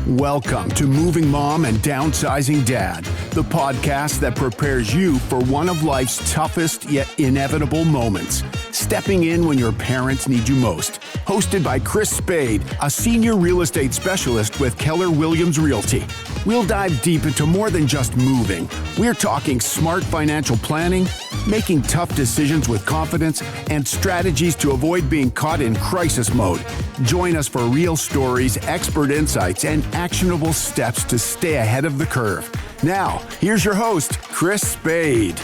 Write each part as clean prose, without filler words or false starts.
Welcome to Moving Mom and Downsizing Dad, the podcast that prepares you for one of life's toughest yet inevitable moments, stepping in when your parents need you most. Hosted by Chris Spade, a senior real estate specialist with Keller Williams Realty. We'll dive deep into more than just moving. We're talking smart financial planning, making tough decisions with confidence, and strategies to avoid being caught in crisis mode. Join us for real stories, expert insights, and actionable steps to stay ahead of the curve. Now, here's your host, Chris Spade.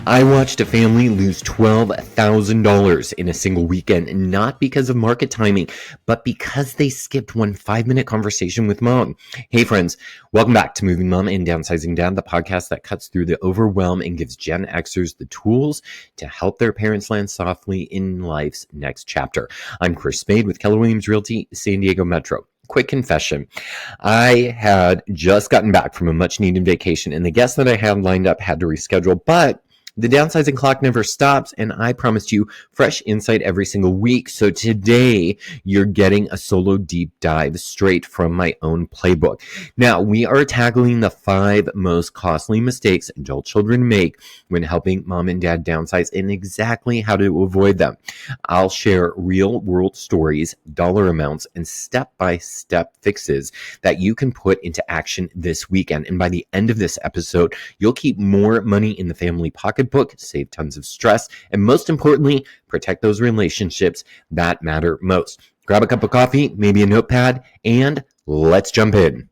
I watched a family lose $12,000 in a single weekend, not because of market timing, but because they skipped one 5-minute conversation with mom. Hey friends, welcome back to Moving Mom and Downsizing Dad, the podcast that cuts through the overwhelm and gives Gen Xers the tools to help their parents land softly in life's next chapter. I'm Chris Spade with Keller Williams Realty, San Diego Metro. Quick confession. I had just gotten back from a much needed vacation and the guests that I had lined up had to reschedule, but the downsizing clock never stops, and I promised you fresh insight every single week. So today, you're getting a solo deep dive straight from my own playbook. Now, we are tackling the 5 most costly mistakes adult children make when helping mom and dad downsize and exactly how to avoid them. I'll share real-world stories, dollar amounts, and step-by-step fixes that you can put into action this weekend. And by the end of this episode, you'll keep more money in the family pocketbook, save tons of stress, and most importantly, protect those relationships that matter most. Grab a cup of coffee, maybe a notepad, and let's jump in.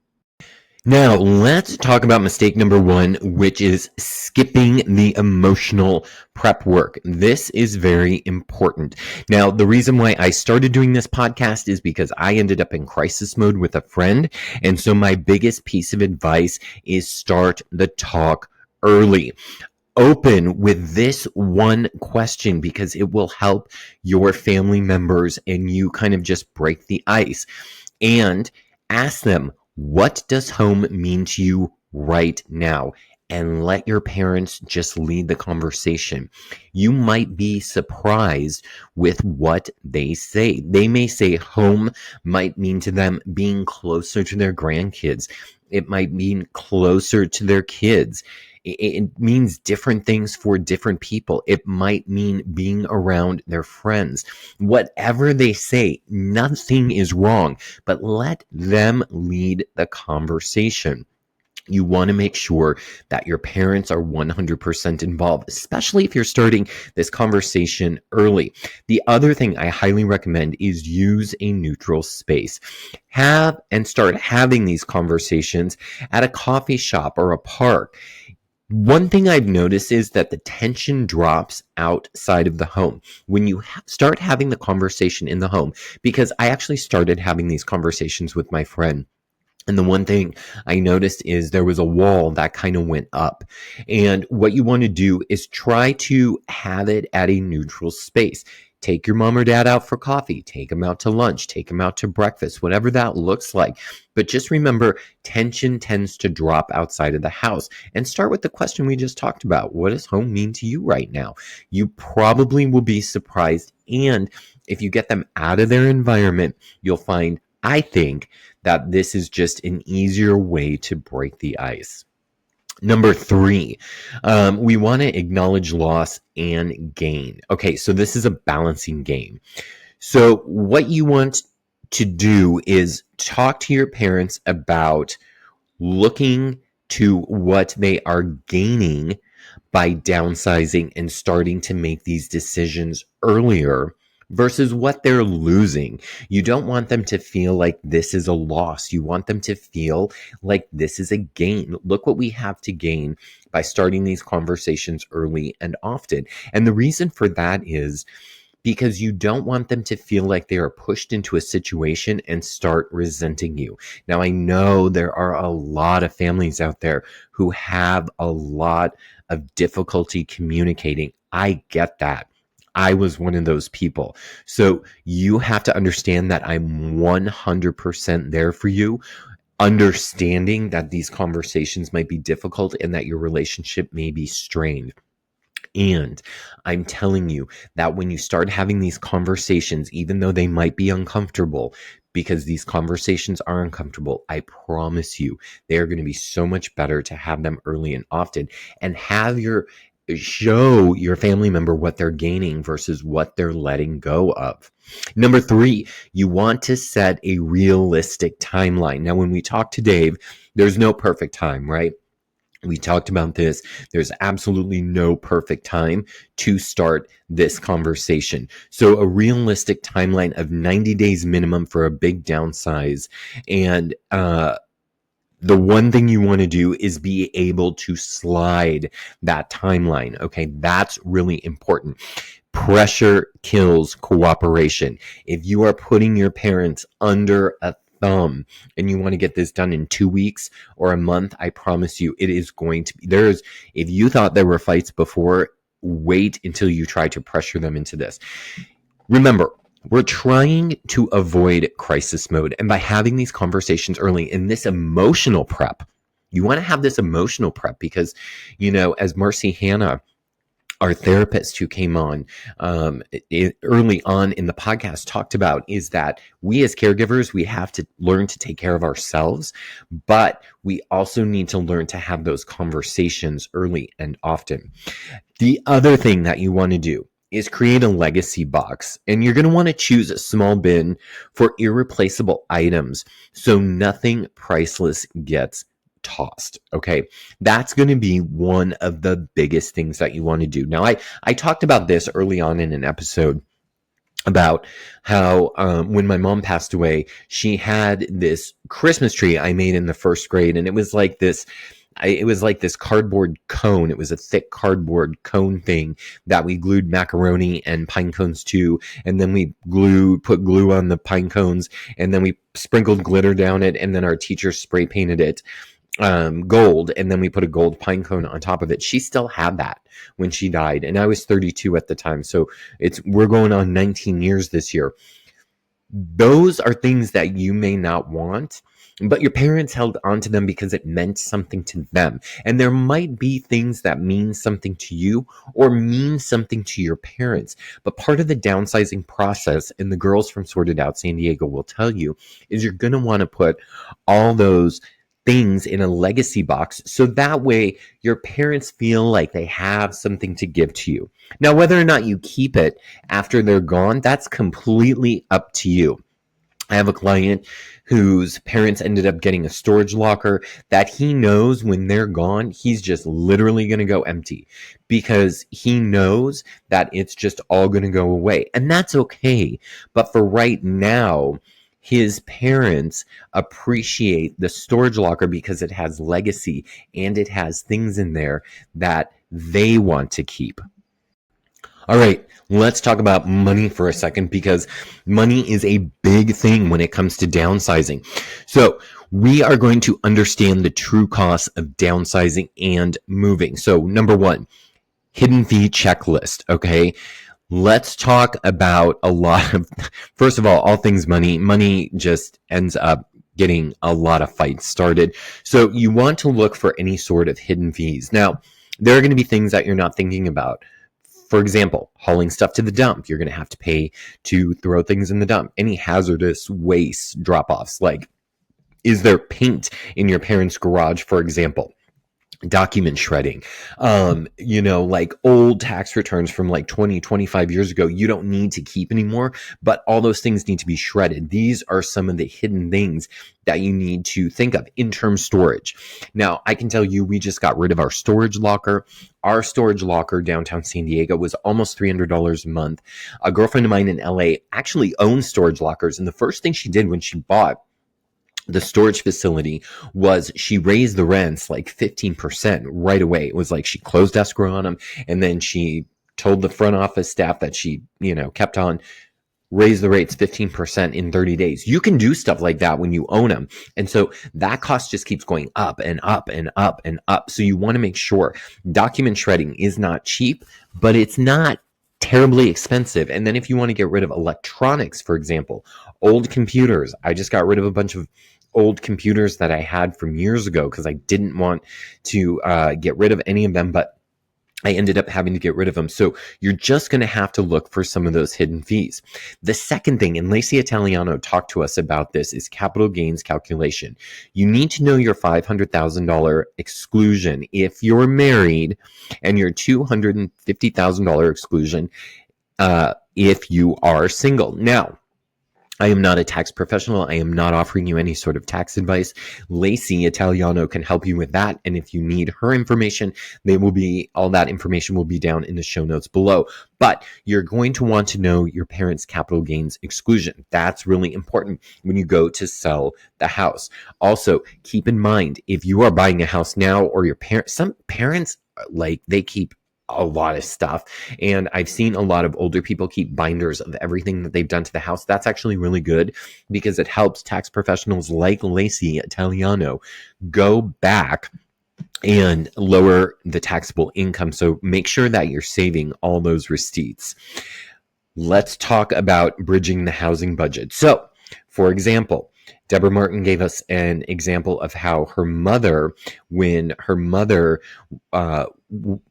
Now, let's talk about mistake number 1, which is skipping the emotional prep work. This is very important. Now, the reason why I started doing this podcast is because I ended up in crisis mode with a friend. And so my biggest piece of advice is start the talk early. Open with this one question because it will help your family members and you kind of just break the ice. And ask them, what does home mean to you right now? And let your parents just lead the conversation. You might be surprised with what they say. They may say home might mean to them being closer to their grandkids. It might mean closer to their kids. It means different things for different people. It might mean being around their friends. Whatever they say, nothing is wrong, but let them lead the conversation. You want to make sure that your parents are 100% involved, especially if you're starting this conversation early. The other thing I highly recommend is use a neutral space. Have and start having these conversations at a coffee shop or a park. One thing I've noticed is that the tension drops outside of the home when you start having the conversation in the home, because I actually started having these conversations with my friend. And the one thing I noticed is there was a wall that kind of went up. And what you want to do is try to have it at a neutral space. Take your mom or dad out for coffee, take them out to lunch, take them out to breakfast, whatever that looks like. But just remember, tension tends to drop outside of the house. And start with the question we just talked about. What does home mean to you right now? You probably will be surprised. And if you get them out of their environment, you'll find, I think, that this is just an easier way to break the ice. Number 3, we want to acknowledge loss and gain. Okay, so this is a balancing game. So what you want to do is talk to your parents about looking to what they are gaining by downsizing and starting to make these decisions earlier versus what they're losing. You don't want them to feel like this is a loss. You want them to feel like this is a gain. Look what we have to gain by starting these conversations early and often. And the reason for that is because you don't want them to feel like they are pushed into a situation and start resenting you. Now, I know there are a lot of families out there who have a lot of difficulty communicating. I get that. I was one of those people. So you have to understand that I'm 100% there for you, understanding that these conversations might be difficult and that your relationship may be strained. And I'm telling you that when you start having these conversations, even though they might be uncomfortable, because these conversations are uncomfortable, I promise you, they are going to be so much better to have them early and often, and show your family member what they're gaining versus what they're letting go of. Number 3, you want to set a realistic timeline. Now, when we talk to Dave, there's no perfect time, right? We talked about this. There's absolutely no perfect time to start this conversation. So a realistic timeline of 90 days minimum for a big downsize. And the one thing you want to do is be able to slide that timeline. Okay, that's really important. Pressure kills cooperation. If you are putting your parents under a thumb and you want to get this done in 2 weeks or a month, I promise you it is going to be. If you thought there were fights before, wait until you try to pressure them into this. Remember, we're trying to avoid crisis mode. And by having these conversations early in this emotional prep, you want to have this emotional prep because, as Marcy Hanna, our therapist who came on early on in the podcast, talked about, is that we as caregivers, we have to learn to take care of ourselves, but we also need to learn to have those conversations early and often. The other thing that you want to do is create a legacy box, and you're going to want to choose a small bin for irreplaceable items so nothing priceless gets tossed. Okay, that's going to be one of the biggest things that you want to do. Now, I talked about this early on in an episode about how when my mom passed away, she had this Christmas tree I made in the first grade, and it was like this cardboard cone. It was a thick cardboard cone thing that we glued macaroni and pine cones to, and then we put glue on the pine cones, and then we sprinkled glitter down it, and then our teacher spray painted it gold, and then we put a gold pine cone on top of it. She still had that when she died, and I was 32 at the time, so we're going on 19 years this year. Those are things that you may not want, but your parents held onto them because it meant something to them. And there might be things that mean something to you or mean something to your parents. But part of the downsizing process, and the girls from Sorted Out San Diego will tell you, is you're going to want to put all those things in a legacy box so that way your parents feel like they have something to give to you. Now, whether or not you keep it after they're gone, that's completely up to you. I have a client whose parents ended up getting a storage locker that he knows when they're gone, he's just literally going to go empty because he knows that it's just all going to go away. And that's okay. But for right now, his parents appreciate the storage locker because it has legacy and it has things in there that they want to keep. All right, let's talk about money for a second because money is a big thing when it comes to downsizing. So we are going to understand the true costs of downsizing and moving. So number 1, hidden fee checklist, okay? Let's talk about first of all things money. Money just ends up getting a lot of fights started. So you want to look for any sort of hidden fees. Now, there are going to be things that you're not thinking about. For example, hauling stuff to the dump, you're going to have to pay to throw things in the dump. Any hazardous waste drop-offs, like is there paint in your parents' garage, for example? Document shredding, like old tax returns from like 20, 25 years ago, you don't need to keep anymore, but all those things need to be shredded. These are some of the hidden things that you need to think of. In-term storage. Now, I can tell you, we just got rid of our storage locker. Our storage locker downtown San Diego was almost $300 a month. A girlfriend of mine in LA actually owns storage lockers, and the first thing she did when she bought the storage facility was she raised the rents like 15% right away. It was like she closed escrow on them, and then she told the front office staff that she, kept on raise the rates 15% in 30 days. You can do stuff like that when you own them. And so that cost just keeps going up and up and up and up. So you want to make sure document shredding is not cheap, but it's not terribly expensive. And then if you want to get rid of electronics, for example, old computers, I just got rid of a bunch of old computers that I had from years ago because I didn't want to get rid of any of them. But I ended up having to get rid of them. So you're just going to have to look for some of those hidden fees. The second thing, and Lacey Italiano talked to us about this, is capital gains calculation. You need to know your $500,000 exclusion if you're married, and your $250,000 exclusion if you are single. Now, I am not a tax professional. I am not offering you any sort of tax advice. Lacey Italiano can help you with that. And if you need her information, all that information will be down in the show notes below. But you're going to want to know your parents' capital gains exclusion. That's really important when you go to sell the house. Also, keep in mind, if you are buying a house now, or some parents, they keep a lot of stuff. And I've seen a lot of older people keep binders of everything that they've done to the house. That's actually really good because it helps tax professionals like Lacey Italiano go back and lower the taxable income. So make sure that you're saving all those receipts. Let's talk about bridging the housing budget. So, for example, Deborah Martin gave us an example of how her mother, when her mother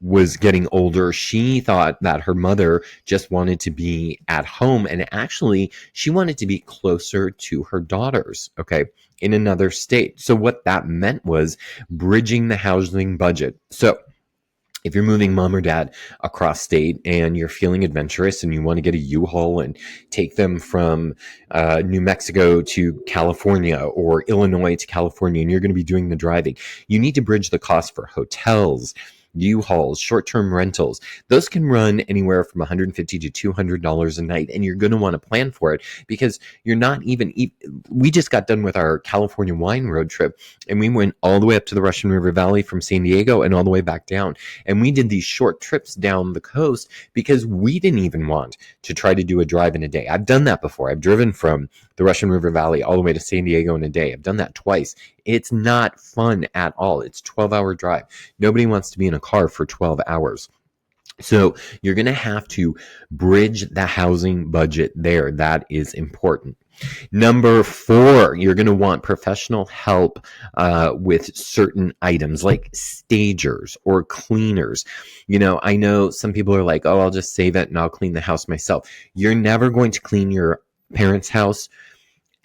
was getting older, she thought that her mother just wanted to be at home, and actually she wanted to be closer to her daughters, okay, in another state. So what that meant was bridging the housing budget. So if you're moving mom or dad across state and you're feeling adventurous and you want to get a U-Haul and take them from New Mexico to California or Illinois to California, and you're going to be doing the driving, you need to bridge the cost for hotels, U-Hauls, short-term rentals. Those can run anywhere from $150 to $200 a night, and you're going to want to plan for it because you're not we just got done with our California wine road trip, and we went all the way up to the Russian River Valley from San Diego and all the way back down. And we did these short trips down the coast because we didn't even want to try to do a drive in a day. I've done that before. I've driven from the Russian River Valley all the way to San Diego in a day. I've done that twice. It's not fun at all. It's a 12-hour drive. Nobody wants to be in a car for 12 hours. So you're going to have to bridge the housing budget there. That is important. Number 4, you're going to want professional help with certain items like stagers or cleaners. I know some people are like, oh, I'll just save it and I'll clean the house myself. You're never going to clean your parents' house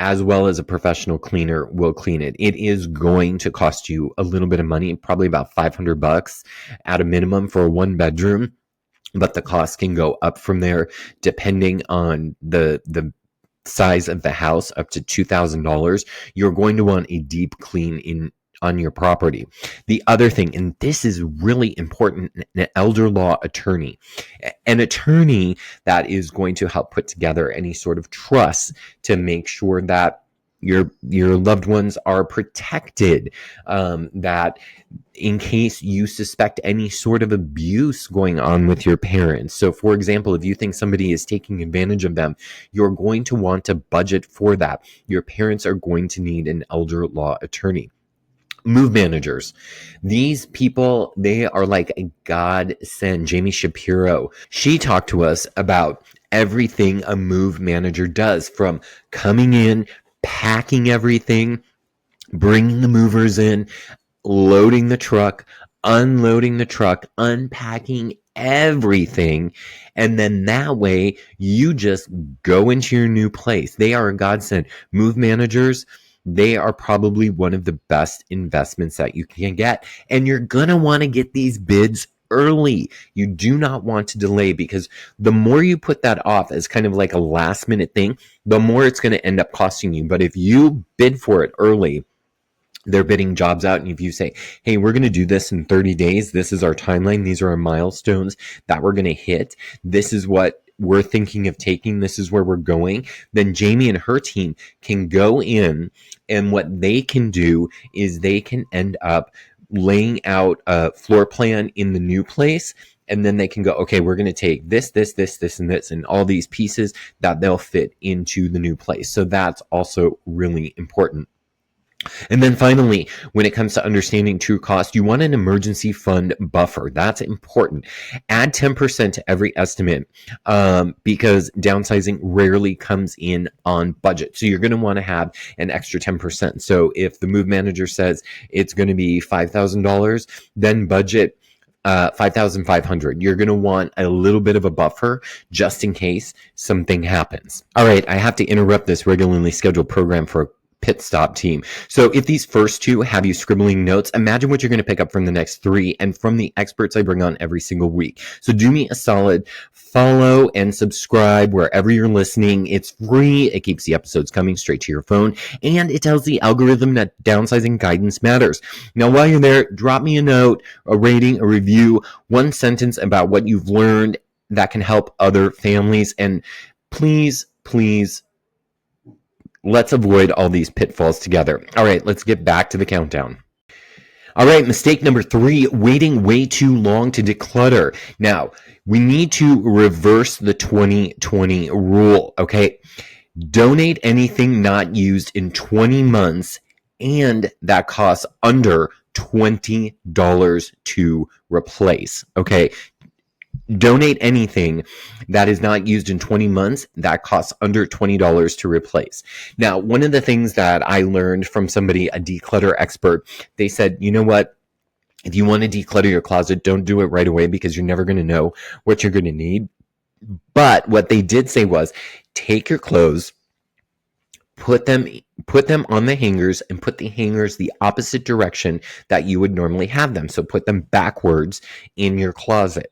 as well as a professional cleaner will clean it. It is going to cost you a little bit of money, probably about $500 at a minimum for a 1-bedroom, but the cost can go up from there depending on the size of the house, up to $2,000. You're going to want a deep clean on your property. The other thing, and this is really important, an elder law attorney. An attorney that is going to help put together any sort of trust to make sure that your loved ones are protected, that in case you suspect any sort of abuse going on with your parents. So for example, if you think somebody is taking advantage of them, you're going to want to budget for that. Your parents are going to need an elder law attorney. Move managers. These people, they are like a godsend. Jamie Shapiro, she talked to us about everything a move manager does, from coming in, packing everything, bringing the movers in, loading the truck, unloading the truck, unpacking everything. And then that way you just go into your new place. They are a godsend. Move managers, they are probably one of the best investments that you can get. And you're going to want to get these bids early. You do not want to delay, because the more you put that off as kind of like a last minute thing, the more it's going to end up costing you. But if you bid for it early, they're bidding jobs out. And if you say, hey, we're going to do this in 30 days. This is our timeline. These are our milestones that we're going to hit. This is what we're thinking of taking. This is where we're going. Then Jamie and her team can go in, and what they can do is they can end up laying out a floor plan in the new place. And then they can go, okay, we're going to take this, and all these pieces that they'll fit into the new place. So that's also really important. And then finally, when it comes to understanding true cost, you want an emergency fund buffer. That's important. Add 10% to every estimate, because downsizing rarely comes in on budget. So you're going to want to have an extra 10%. So if the move manager says it's going to be $5,000, then budget 5,500. You're going to want a little bit of a buffer just in case something happens. All right, I have to interrupt this regularly scheduled program for a pit stop team. So if these first two have you scribbling notes, imagine what you're going to pick up from the next three and from the experts I bring on every single week. So do me a solid, follow and subscribe wherever you're listening. It's free. It keeps the episodes coming straight to your phone, and it tells the algorithm that downsizing guidance matters. Now, while you're there, drop me a note, a rating, a review, one sentence about what you've learned that can help other families. And please, let's avoid all these pitfalls together. All right, let's get back to the countdown. All right, mistake number 3, waiting way too long to declutter. Now, we need to reverse the 20/20 rule, okay? Donate anything not used in 20 months, and that costs under $20 to replace, okay? Donate anything that is not used in 20 months, that costs under $20 to replace. Now, one of the things that I learned from somebody, a declutter expert, they said, you know what? If you want to declutter your closet, don't do it right away because you're never going to know what you're going to need. But what they did say was, take your clothes, put them on the hangers, and put the hangers the opposite direction that you would normally have them. So put them backwards in your closet.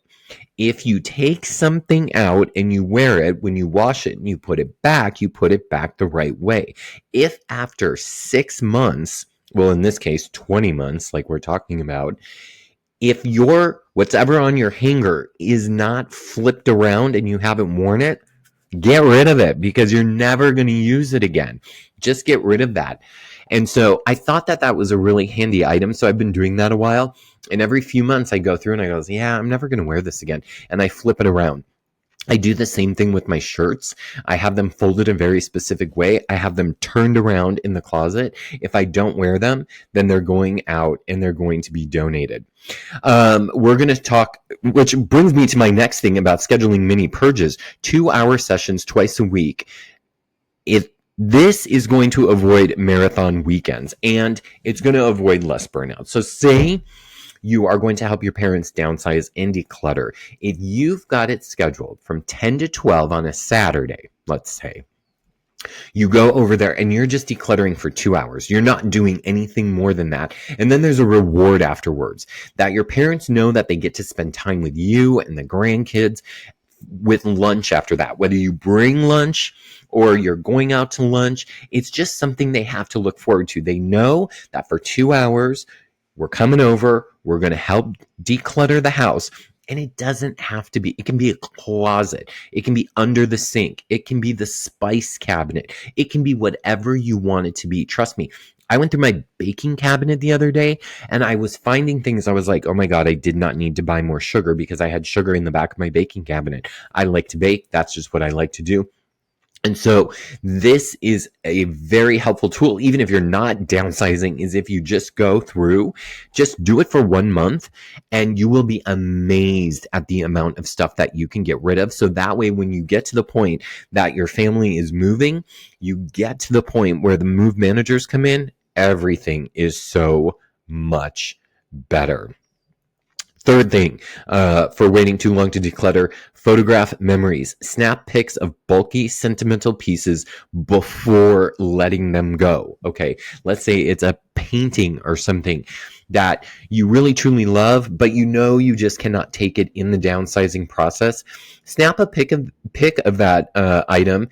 If you take something out and you wear it, when you wash it and you put it back the right way. If after 6 months, well, in this case, 20 months, like we're talking about, if your whatever on your hanger is not flipped around and you haven't worn it, get rid of it because you're never going to use it again. Just get rid of that. And so I thought that was a really handy item. So I've been doing that a while. And every few months I go through and I go, yeah, I'm never going to wear this again. And I flip it around. I do the same thing with my shirts. I have them folded a very specific way. I have them turned around in the closet. If I don't wear them, then they're going out and they're going to be donated. We're going to talk, which brings me to my next thing about scheduling mini purges, 2-hour sessions twice a week. This is going to avoid marathon weekends, and it's going to avoid less burnout. So say you are going to help your parents downsize and declutter. If you've got it scheduled from 10 to 12 on a Saturday, let's say, you go over there and you're just decluttering for 2 hours. You're not doing anything more than that. And then there's a reward afterwards that your parents know that they get to spend time with you and the grandkids with lunch after that. Whether you bring lunch or you're going out to lunch, it's just something they have to look forward to. They know that for 2 hours, we're coming over, we're going to help declutter the house. And it doesn't have to be, it can be a closet. It can be under the sink. It can be the spice cabinet. It can be whatever you want it to be. Trust me. I went through my baking cabinet the other day and I was finding things. I was like, oh my God, I did not need to buy more sugar because I had sugar in the back of my baking cabinet. I like to bake. That's just what I like to do. And so this is a very helpful tool, even if you're not downsizing, is if you just go through, just do it for 1 month and you will be amazed at the amount of stuff that you can get rid of. So that way, when you get to the point that your family is moving, you get to the point where the move managers come in, everything is so much better. Third thing, for waiting too long to declutter, photograph memories. Snap pics of bulky, sentimental pieces before letting them go. Okay, let's say it's a painting or something that you really truly love, but you know you just cannot take it in the downsizing process. Snap a pic of that item,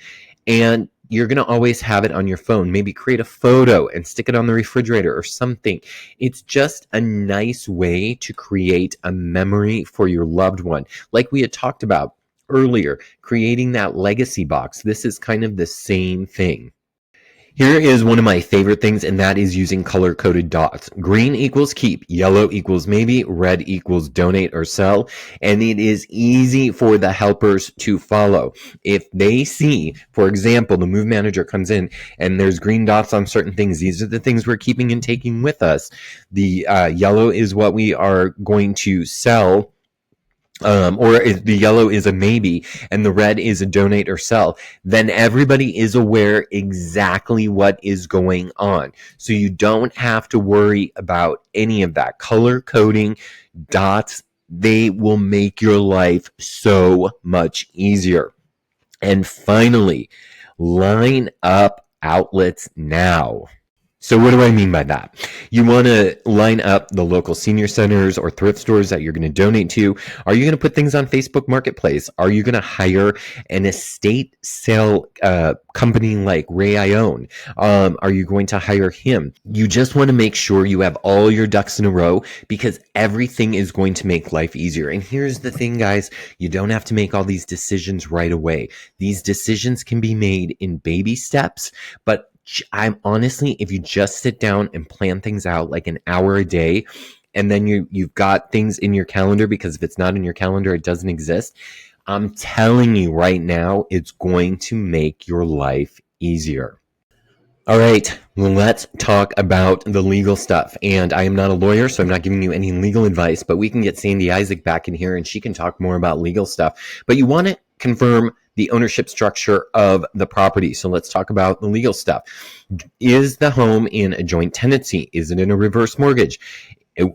and you're going to always have it on your phone. Maybe create a photo and stick it on the refrigerator or something. It's just a nice way to create a memory for your loved one. Like we had talked about earlier, creating that legacy box. This is kind of the same thing. Here is one of my favorite things, and that is using color-coded dots. Green equals keep, yellow equals maybe, red equals donate or sell, and it is easy for the helpers to follow. If they see, for example, the move manager comes in and there's green dots on certain things, these are the things we're keeping and taking with us. The yellow is what we are going to sell, or if the yellow is a maybe and the red is a donate or sell, then everybody is aware exactly what is going on. So you don't have to worry about any of that. Color coding, dots, They will make your life so much easier. And finally, line up outlets now. So what do I mean by that? You want to line up the local senior centers or thrift stores that you're going to donate to. Are you going to put things on Facebook Marketplace? Are you going to hire an estate sale company like Ray Ione? Are you going to hire him? You just want to make sure you have all your ducks in a row, because everything is going to make life easier. And here's the thing, guys, you don't have to make all these decisions right away. These decisions can be made in baby steps, but I'm honestly, if you just sit down and plan things out like an hour a day, and then you've got things in your calendar, because if it's not in your calendar, it doesn't exist. I'm telling you right now, it's going to make your life easier. All right, well, let's talk about the legal stuff. And I am not a lawyer, so I'm not giving you any legal advice, but we can get Sandy Isaac back in here and she can talk more about legal stuff. But you want to confirm the ownership structure of the property. So let's talk about the legal stuff. Is the home in a joint tenancy? Is it in a reverse mortgage?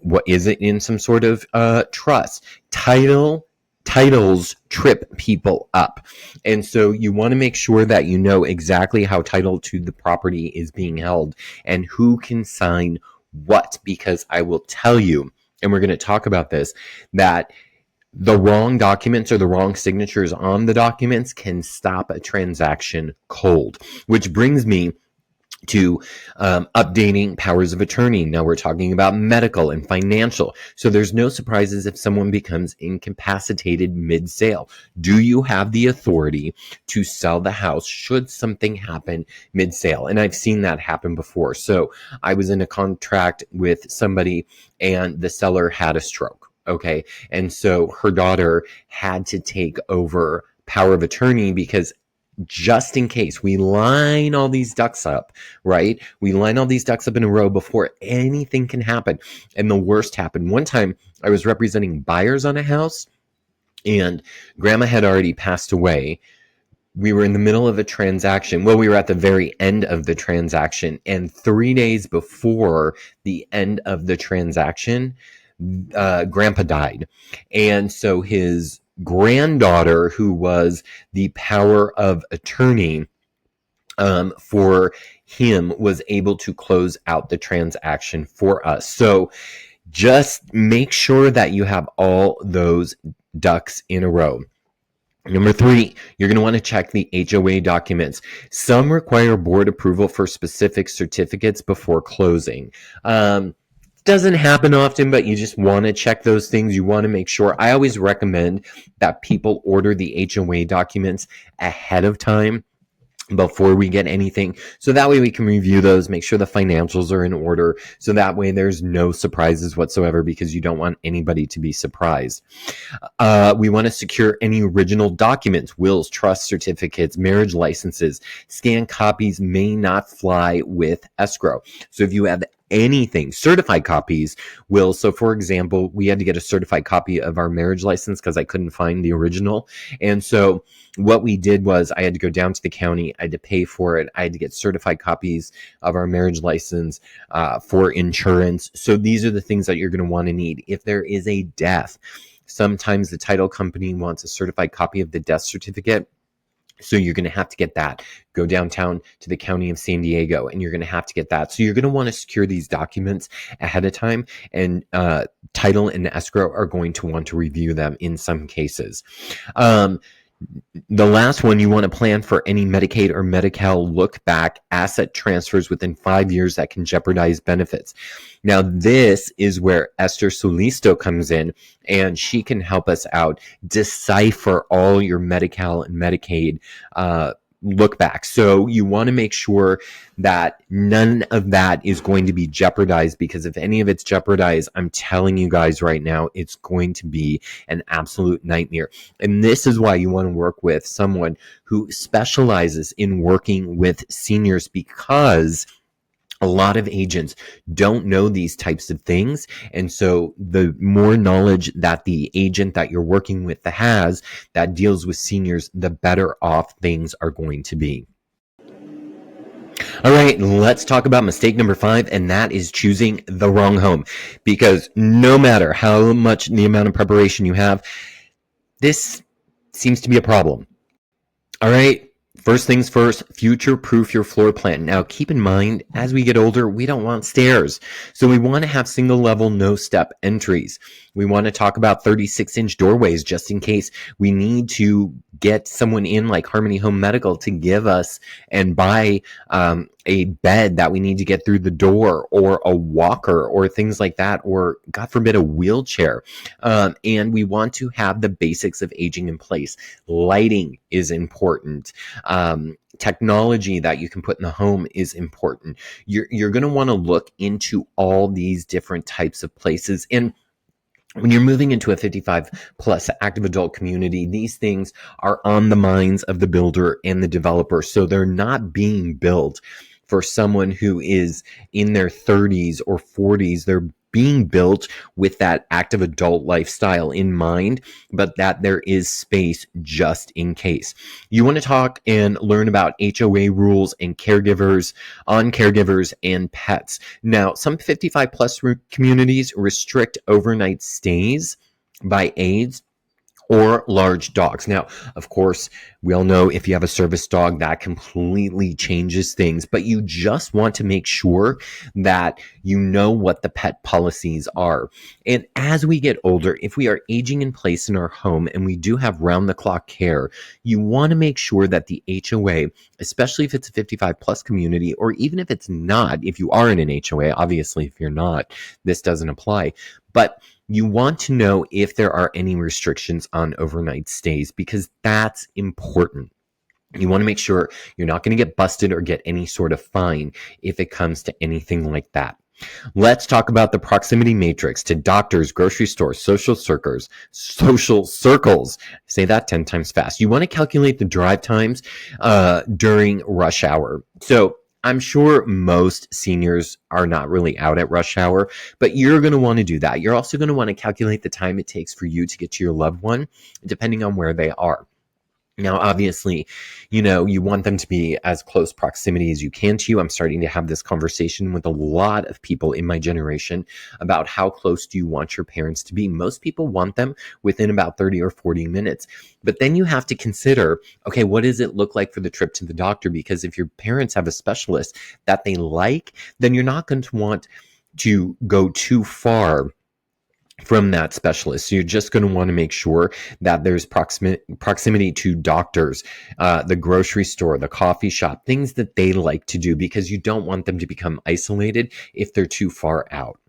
What is it in some sort of trust? Titles trip people up. And so you want to make sure that you know exactly how title to the property is being held and who can sign what, because I will tell you, and we're going to talk about this, that the wrong documents or the wrong signatures on the documents can stop a transaction cold, which brings me to updating powers of attorney. Now we're talking about medical and financial. So there's no surprises if someone becomes incapacitated mid-sale. Do you have the authority to sell the house should something happen mid-sale? And I've seen that happen before. So I was in a contract with somebody and the seller had a stroke. Okay. And so her daughter had to take over power of attorney, because just in case, we line all these ducks up, right? We line all these ducks up in a row before anything can happen. And the worst happened. One time I was representing buyers on a house and grandma had already passed away. We were in the middle of a transaction. Well, we were at the very end of the transaction. And 3 days before the end of the transaction, grandpa died. And so his granddaughter, who was the power of attorney for him, was able to close out the transaction for us. So just make sure that you have all those ducks in a row. Number 3, you're going to want to check the HOA documents. Some require board approval for specific certificates before closing. Doesn't happen often, but you just want to check those things. You want to make sure. I always recommend that people order the HOA documents ahead of time before we get anything. So that way we can review those, make sure the financials are in order. So that way there's no surprises whatsoever, because you don't want anybody to be surprised. We want to secure any original documents, wills, trust certificates, marriage licenses. Scanned copies may not fly with escrow. So if you have anything, certified copies will. So for example, we had to get a certified copy of our marriage license because I couldn't find the original. And so what we did was I had to go down to the county. I had to pay for it. I had to get certified copies of our marriage license for insurance. So these are the things that you're going to want to need. If there is a death, sometimes the title company wants a certified copy of the death certificate. So you're going to have to get that. Go downtown to the county of San Diego and you're going to have to get that. So you're going to want to secure these documents ahead of time, and title and escrow are going to want to review them in some cases. The last one, you want to plan for any Medicaid or Medi-Cal look-back asset transfers within 5 years that can jeopardize benefits. Now, this is where Esther Solisto comes in, and she can help us out decipher all your Medi-Cal and Medicaid look back. So you want to make sure that none of that is going to be jeopardized, because if any of it's jeopardized, I'm telling you guys right now, it's going to be an absolute nightmare. And this is why you want to work with someone who specializes in working with seniors, because a lot of agents don't know these types of things. And so the more knowledge that the agent that you're working with has that deals with seniors, the better off things are going to be. All right, let's talk about mistake number 5, and that is choosing the wrong home. Because no matter how much the amount of preparation you have, this seems to be a problem. All right. First things first, future-proof your floor plan. Now, keep in mind, as we get older, we don't want stairs. So we want to have single-level, no-step entries. We want to talk about 36-inch doorways just in case we need to get someone in like Harmony Home Medical to give us and buy a bed that we need to get through the door, or a walker, or things like that, or God forbid a wheelchair. And we want to have the basics of aging in place. Lighting is important. Technology that you can put in the home is important. You're going to want to look into all these different types of places. And when you're moving into a 55 plus active adult community, these things are on the minds of the builder and the developer. So they're not being built for someone who is in their 30s or 40s. They're being built with that active adult lifestyle in mind, but that there is space just in case. You want to talk and learn about HOA rules and caregivers and pets. Now, some 55 plus communities restrict overnight stays by age or large dogs. Now, of course, we all know if you have a service dog, that completely changes things, but you just want to make sure that you know what the pet policies are. And as we get older, if we are aging in place in our home and we do have round-the-clock care, you want to make sure that the HOA, especially if it's a 55 plus community, or even if it's not, if you are in an HOA, obviously if you're not, this doesn't apply, but you want to know if there are any restrictions on overnight stays, because that's important. You want to make sure you're not going to get busted or get any sort of fine if it comes to anything like that. Let's talk about the proximity matrix to doctors, grocery stores, social circles. Say that 10 times fast. You want to calculate the drive times during rush hour. So I'm sure most seniors are not really out at rush hour, but you're going to want to do that. You're also going to want to calculate the time it takes for you to get to your loved one, depending on where they are. Now, obviously, you want them to be as close proximity as you can to you. I'm starting to have this conversation with a lot of people in my generation about how close do you want your parents to be. Most people want them within about 30 or 40 minutes. But then you have to consider, okay, what does it look like for the trip to the doctor? Because if your parents have a specialist that they like, then you're not going to want to go too far from that specialist. So you're just going to want to make sure that there's proximity to doctors, the grocery store, the coffee shop, things that they like to do, because you don't want them to become isolated if they're too far out.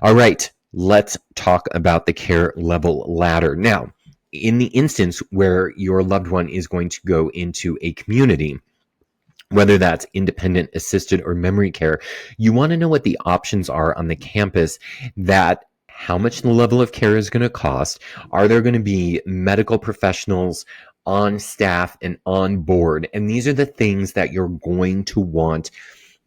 All right, let's talk about the care level ladder. Now, in the instance where your loved one is going to go into a community, whether that's independent, assisted, or memory care, you want to know what the options are on the campus, that how much the level of care is going to cost. Are there going to be medical professionals on staff and on board? And these are the things that you're going to want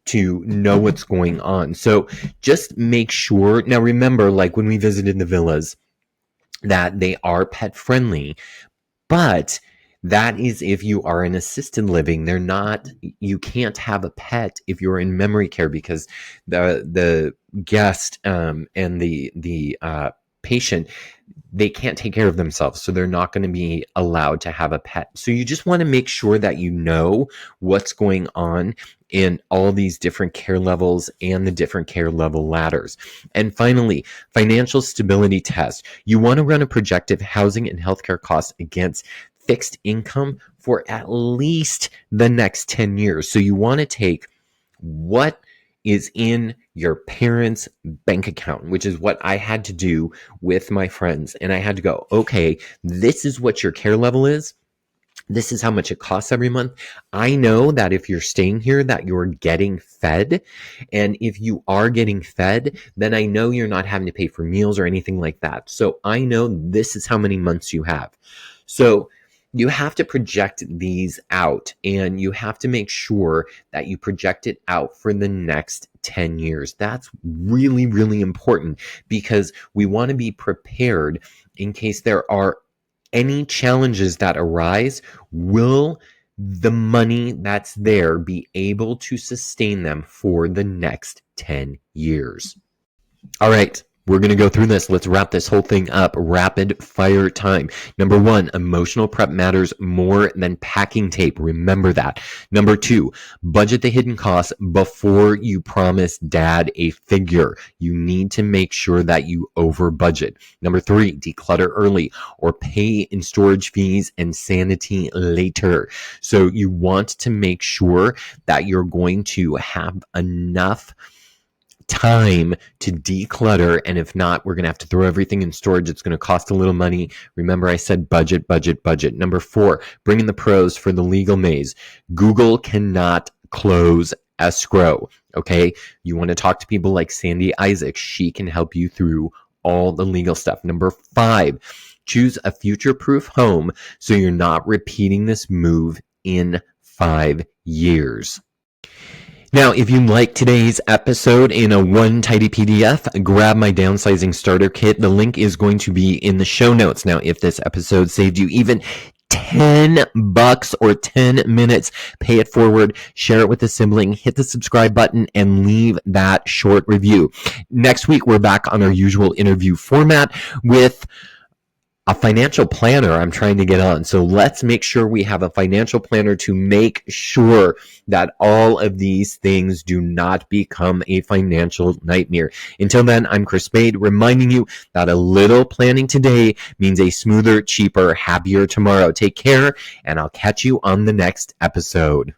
to know what's going on. So just make sure. Now, remember, like when we visited the villas, that they are pet friendly, but that is if you are in assisted living. They're not, you can't have a pet if you're in memory care, because the guest and the patient, they can't take care of themselves. So they're not going to be allowed to have a pet. So you just want to make sure that you know what's going on in all these different care levels and the different care level ladders. And finally, financial stability test. You want to run a projected housing and healthcare costs against fixed income for at least the next 10 years. So you want to take what is in your parents' bank account, which is what I had to do with my friends. And I had to go, okay, this is what your care level is. This is how much it costs every month. I know that if you're staying here, that you're getting fed. And if you are getting fed, then I know you're not having to pay for meals or anything like that. So I know this is how many months you have. So you have to project these out, and you have to make sure that you project it out for the next 10 years. That's really, really important, because we want to be prepared in case there are any challenges that arise. Will the money that's there be able to sustain them for the next 10 years. All right, we're going to go through this. Let's wrap this whole thing up. Rapid fire time. Number 1, emotional prep matters more than packing tape. Remember that. Number 2, budget the hidden costs before you promise dad a figure. You need to make sure that you over budget. Number 3, declutter early or pay in storage fees and sanity later. So you want to make sure that you're going to have enough time to declutter, and if not, we're going to have to throw everything in storage. It's going to cost a little money. Remember, I said budget, budget, budget. Number 4, bring in the pros for the legal maze. Google cannot close escrow, okay? You want to talk to people like Sandy Isaac. She can help you through all the legal stuff. Number 5, choose a future-proof home so you're not repeating this move in 5 years. Now, if you like today's episode in a one tidy PDF, grab my downsizing starter kit. The link is going to be in the show notes. Now, if this episode saved you even $10 or 10 minutes, pay it forward, share it with a sibling, hit the subscribe button, and leave that short review. Next week, we're back on our usual interview format with a financial planner I'm trying to get on. So let's make sure we have a financial planner to make sure that all of these things do not become a financial nightmare. Until then, I'm Chris Spade, reminding you that a little planning today means a smoother, cheaper, happier tomorrow. Take care, and I'll catch you on the next episode.